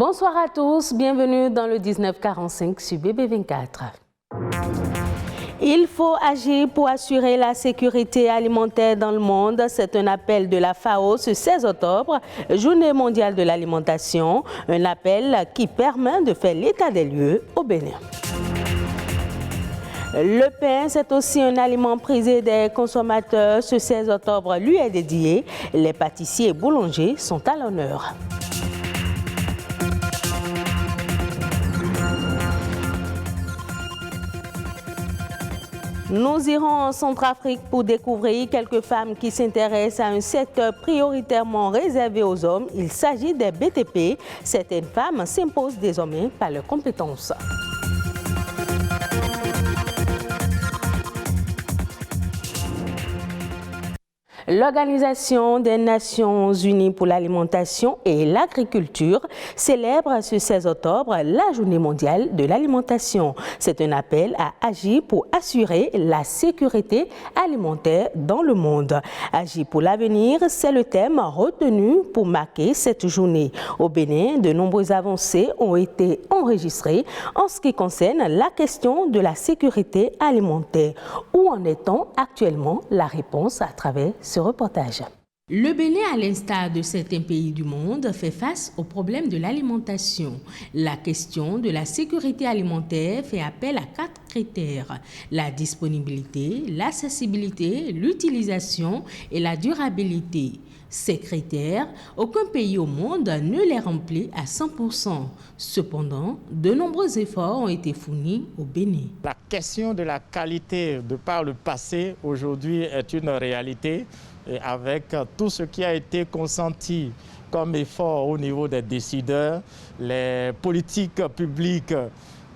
Bonsoir à tous, bienvenue dans le 1945 sur BB24. Il faut agir pour assurer la sécurité alimentaire dans le monde. C'est un appel de la FAO ce 16 octobre, Journée mondiale de l'alimentation. Un appel qui permet de faire l'état des lieux au Bénin. Le pain, c'est aussi un aliment prisé des consommateurs. Ce 16 octobre lui est dédié. Les pâtissiers et boulangers sont à l'honneur. Nous irons en Centrafrique pour découvrir quelques femmes qui s'intéressent à un secteur prioritairement réservé aux hommes. Il s'agit des BTP. Certaines femmes s'imposent désormais par leurs compétences. L'Organisation des Nations Unies pour l'alimentation et l'agriculture célèbre ce 16 octobre la Journée mondiale de l'alimentation. C'est un appel à agir pour assurer la sécurité alimentaire dans le monde. Agir pour l'avenir, c'est le thème retenu pour marquer cette journée. Au Bénin, de nombreuses avancées ont été enregistrées en ce qui concerne la question de la sécurité alimentaire. Où en est-on actuellement? La réponse à travers ce reportage. Le Bénin, à l'instar de certains pays du monde, fait face au problème de l'alimentation. La question de la sécurité alimentaire fait appel à 4 critères: la disponibilité, l'accessibilité, l'utilisation et la durabilité. Ces critères, aucun pays au monde ne les remplit à 100%. Cependant, de nombreux efforts ont été fournis au Bénin. La question de la qualité de par le passé, aujourd'hui, est une réalité. Et avec tout ce qui a été consenti comme effort au niveau des décideurs, les politiques publiques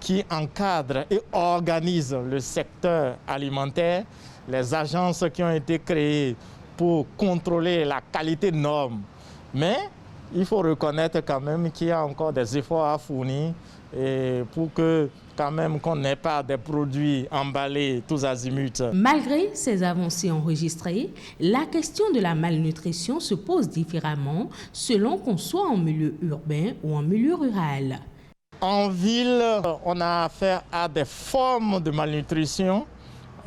qui encadrent et organisent le secteur alimentaire, les agences qui ont été créées pour contrôler la qualité de normes. Mais il faut reconnaître quand même qu'il y a encore des efforts à fournir et pour que quand même qu'on n'ait pas des produits emballés tous azimuts. Malgré ces avancées enregistrées, la question de la malnutrition se pose différemment selon qu'on soit en milieu urbain ou en milieu rural. En ville, on a affaire à des formes de malnutrition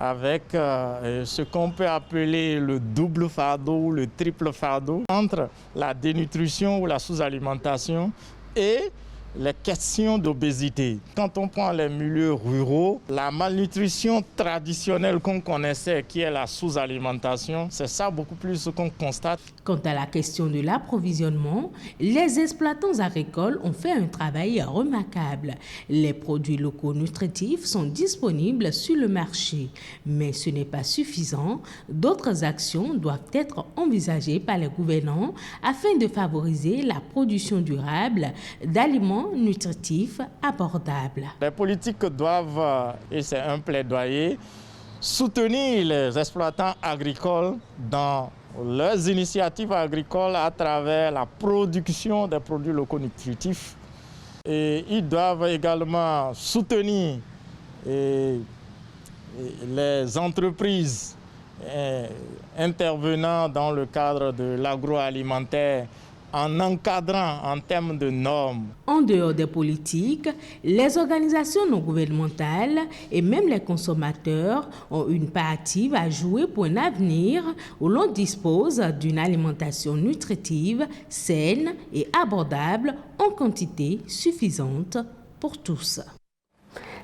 avec ce qu'on peut appeler le double fardeau ou le triple fardeau entre la dénutrition ou la sous-alimentation et les questions d'obésité. Quand on prend les milieux ruraux, la malnutrition traditionnelle qu'on connaissait, qui est la sous-alimentation, c'est ça beaucoup plus ce qu'on constate. Quant à la question de l'approvisionnement, les exploitants agricoles ont fait un travail remarquable. Les produits locaux nutritifs sont disponibles sur le marché, mais ce n'est pas suffisant. D'autres actions doivent être envisagées par les gouvernants afin de favoriser la production durable d'aliments nutritifs abordables. Les politiques doivent, et c'est un plaidoyer, soutenir les exploitants agricoles dans leurs initiatives agricoles à travers la production des produits locaux nutritifs. Et ils doivent également soutenir les entreprises intervenant dans le cadre de l'agroalimentaire en encadrant en termes de normes. En dehors des politiques, les organisations non gouvernementales et même les consommateurs ont une part active à jouer pour un avenir où l'on dispose d'une alimentation nutritive, saine et abordable en quantité suffisante pour tous.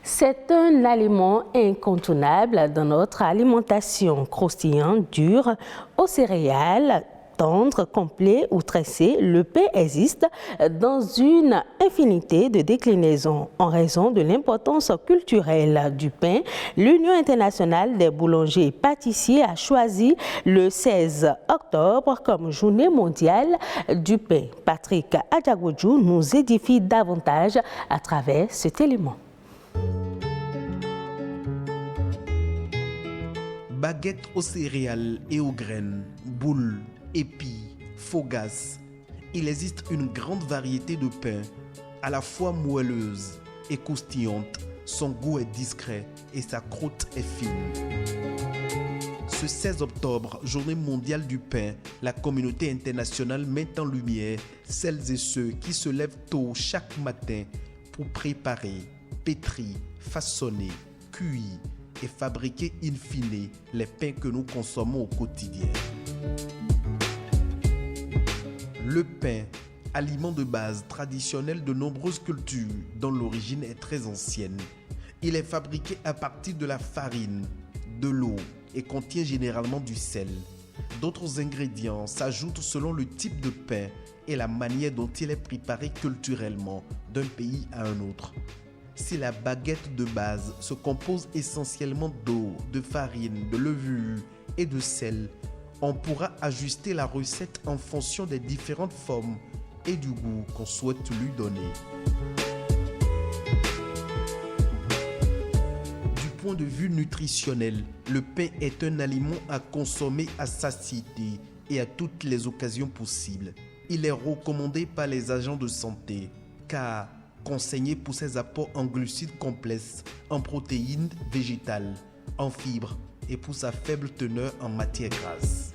C'est un aliment incontournable dans notre alimentation, croustillant, dur, aux céréales, tendre, complet ou tressé, le pain existe dans une infinité de déclinaisons. En raison de l'importance culturelle du pain, l'Union internationale des boulangers et pâtissiers a choisi le 16 octobre comme journée mondiale du pain. Patrick Adjagodjou nous édifie davantage à travers cet élément. Baguettes aux céréales et aux graines, boules, épis, fougasses. Il existe une grande variété de pains, à la fois moelleuse et croustillante. Son goût est discret et sa croûte est fine. Ce 16 octobre, journée mondiale du pain, la communauté internationale met en lumière celles et ceux qui se lèvent tôt chaque matin pour préparer, pétrir, façonner, cuire et fabriquer in fine les pains que nous consommons au quotidien. Le pain, aliment de base traditionnel de nombreuses cultures dont l'origine est très ancienne. Il est fabriqué à partir de la farine, de l'eau et contient généralement du sel. D'autres ingrédients s'ajoutent selon le type de pain et la manière dont il est préparé culturellement d'un pays à un autre. Si la baguette de base se compose essentiellement d'eau, de farine, de levure et de sel, on pourra ajuster la recette en fonction des différentes formes et du goût qu'on souhaite lui donner. Du point de vue nutritionnel, le pain est un aliment à consommer à satiété et à toutes les occasions possibles. Il est recommandé par les agents de santé car conseillé pour ses apports en glucides complexes, en protéines végétales, en fibres et pour sa faible teneur en matières grasses.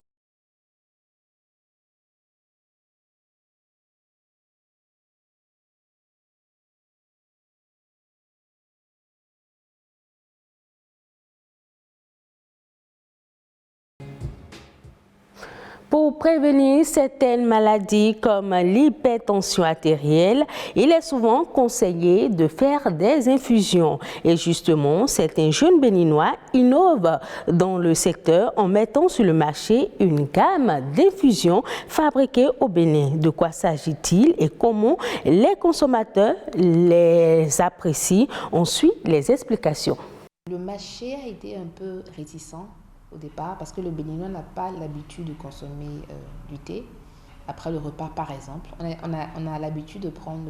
Pour prévenir certaines maladies comme l'hypertension artérielle, il est souvent conseillé de faire des infusions. Et justement, certains jeunes béninois innovent dans le secteur en mettant sur le marché une gamme d'infusions fabriquées au Bénin. De quoi s'agit-il et comment les consommateurs les apprécient? On suit les explications. Le marché a été un peu réticent au départ parce que le Béninois n'a pas l'habitude de consommer du thé après le repas par exemple. On a l'habitude de prendre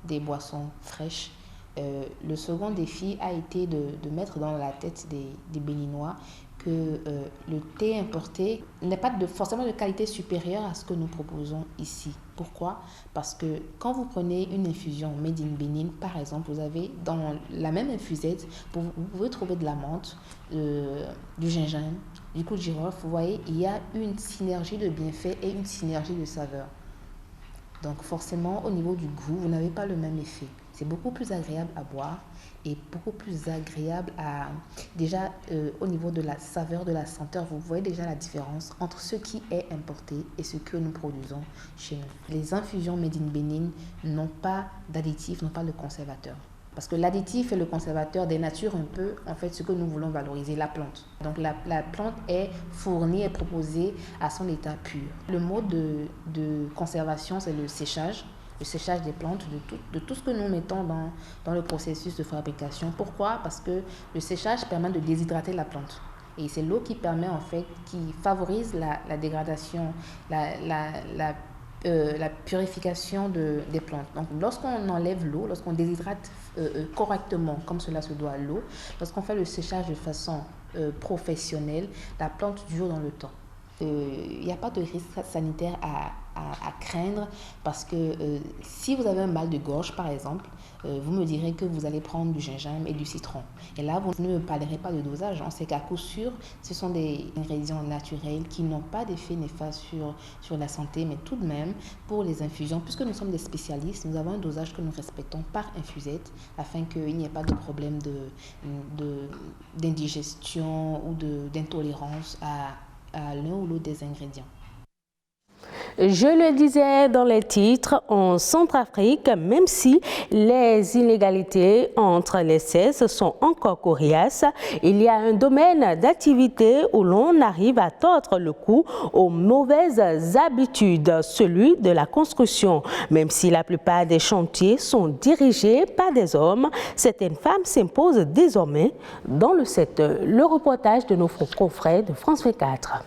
des boissons fraîches. Le second défi a été de mettre dans la tête des Béninois que le thé importé n'est pas forcément de qualité supérieure à ce que nous proposons ici. Pourquoi? Parce que quand vous prenez une infusion made in Bénin, par exemple, vous avez dans la même infusette, vous pouvez trouver de la menthe, du gingembre, du clou de girofle. Vous voyez, il y a une synergie de bienfaits et une synergie de saveurs. Donc forcément, au niveau du goût, vous n'avez pas le même effet. C'est beaucoup plus agréable à boire et beaucoup plus agréable à... Déjà, au niveau de la saveur, de la senteur, vous voyez déjà la différence entre ce qui est importé et ce que nous produisons chez nous. Les infusions made in Bénin n'ont pas d'additifs, n'ont pas de conservateur. Parce que l'additif et le conservateur dénaturent un peu en fait ce que nous voulons valoriser, la plante. Donc la plante est fournie et proposée à son état pur. Le mode de conservation, c'est le séchage des plantes, de tout ce que nous mettons dans le processus de fabrication. Pourquoi? Parce que le séchage permet de déshydrater la plante. Et c'est l'eau qui permet en fait, qui favorise la dégradation, la purification des plantes. Donc, lorsqu'on enlève l'eau, lorsqu'on déshydrate correctement, comme cela se doit l'eau, lorsqu'on fait le séchage de façon professionnelle, la plante dure dans le temps. Il n'y a pas de risque sanitaire à craindre parce que si vous avez un mal de gorge, par exemple, vous me direz que vous allez prendre du gingembre et du citron. Et là, vous ne me parlerez pas de dosage. On sait qu'à coup sûr, ce sont des ingrédients naturels qui n'ont pas d'effet néfaste sur la santé, mais tout de même, pour les infusions, puisque nous sommes des spécialistes, nous avons un dosage que nous respectons par infusette afin qu'il n'y ait pas de problème d'indigestion ou d'intolérance à l'un ou l'autre des ingrédients. Je le disais dans les titres, en Centrafrique, même si les inégalités entre les sexes sont encore coriaces, il y a un domaine d'activité où l'on arrive à tordre le cou aux mauvaises habitudes, celui de la construction. Même si la plupart des chantiers sont dirigés par des hommes, certaines femmes s'imposent désormais dans le secteur. Le reportage de nos confrères de France 24.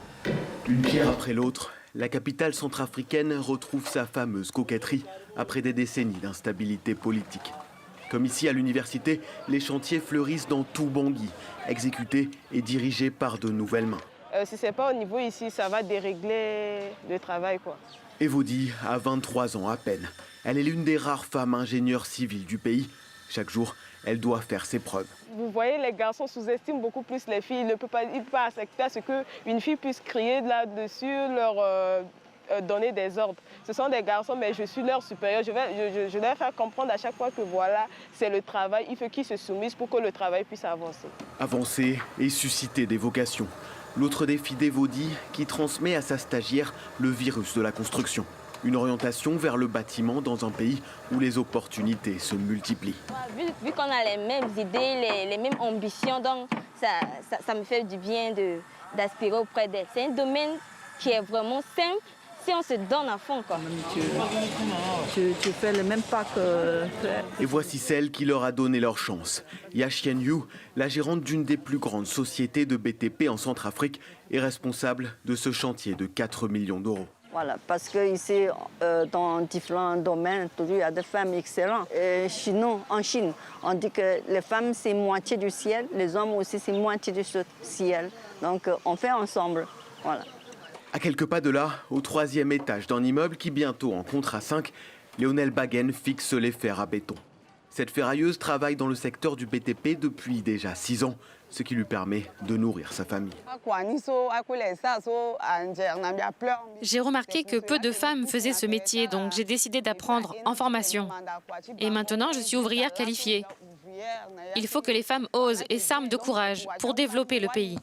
Une pierre après l'autre, la capitale centrafricaine retrouve sa fameuse coquetterie après des décennies d'instabilité politique. Comme ici à l'université, les chantiers fleurissent dans tout Bangui, exécutés et dirigés par de nouvelles mains. Si ce n'est pas au niveau ici, ça va dérégler le travail, quoi. Evodi a 23 ans à peine. Elle est l'une des rares femmes ingénieures civiles du pays. Chaque jour, elle doit faire ses preuves. Vous voyez, les garçons sous-estiment beaucoup plus les filles. Ils ne peuvent pas accepter à ce qu'une fille puisse crier là-dessus, leur donner des ordres. Ce sont des garçons, mais je suis leur supérieur. Je vais leur faire comprendre à chaque fois que voilà, c'est le travail. Il faut qu'ils se soumettent pour que le travail puisse avancer. Avancer et susciter des vocations. L'autre défi d'Evody qui transmet à sa stagiaire le virus de la construction. Une orientation vers le bâtiment dans un pays où les opportunités se multiplient. Vu qu'on a les mêmes idées, les mêmes ambitions, donc ça me fait du bien d'aspirer auprès d'elle. C'est un domaine qui est vraiment simple si on se donne à fond. Tu fais le même pas que... Et voici celle qui leur a donné leur chance. Yashien Yu, la gérante d'une des plus grandes sociétés de BTP en Centrafrique, est responsable de ce chantier de 4 millions d'euros. Voilà, parce qu'ici, dans différents domaines, toujours il y a des femmes excellentes. Et chez nous, en Chine, on dit que les femmes, c'est moitié du ciel, les hommes aussi, c'est moitié du ciel. Donc, on fait ensemble. Voilà. À quelques pas de là, au 3e étage d'un immeuble qui bientôt en comptera 5, Léonel Baguen fixe les fers à béton. Cette ferrailleuse travaille dans le secteur du BTP depuis déjà 6 ans, ce qui lui permet de nourrir sa famille. J'ai remarqué que peu de femmes faisaient ce métier, donc j'ai décidé d'apprendre en formation. Et maintenant, je suis ouvrière qualifiée. Il faut que les femmes osent et s'arment de courage pour développer le pays.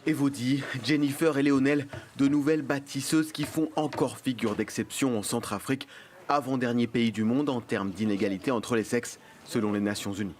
Evody, Jennifer et Léonel, de nouvelles bâtisseuses qui font encore figure d'exception en Centrafrique, avant-dernier pays du monde en termes d'inégalité entre les sexes, selon les Nations Unies.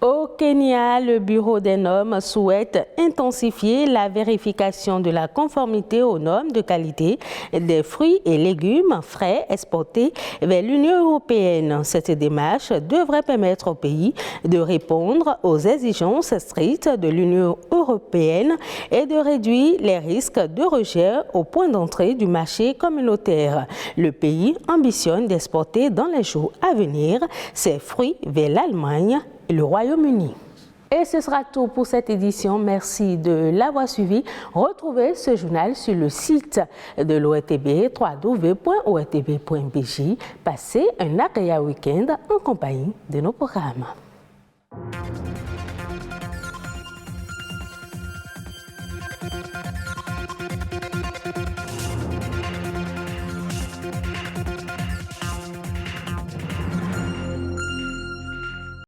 Au Kenya, le Bureau des normes souhaite intensifier la vérification de la conformité aux normes de qualité des fruits et légumes frais exportés vers l'Union européenne. Cette démarche devrait permettre au pays de répondre aux exigences strictes de l'Union européenne et de réduire les risques de rejet au point d'entrée du marché communautaire. Le pays ambitionne d'exporter dans les jours à venir ses fruits vers l'Allemagne et le Royaume-Uni. Et ce sera tout pour cette édition. Merci de l'avoir suivi. Retrouvez ce journal sur le site de l'ORTB, www.ortb.bj. Passez un agréable week-end en compagnie de nos programmes.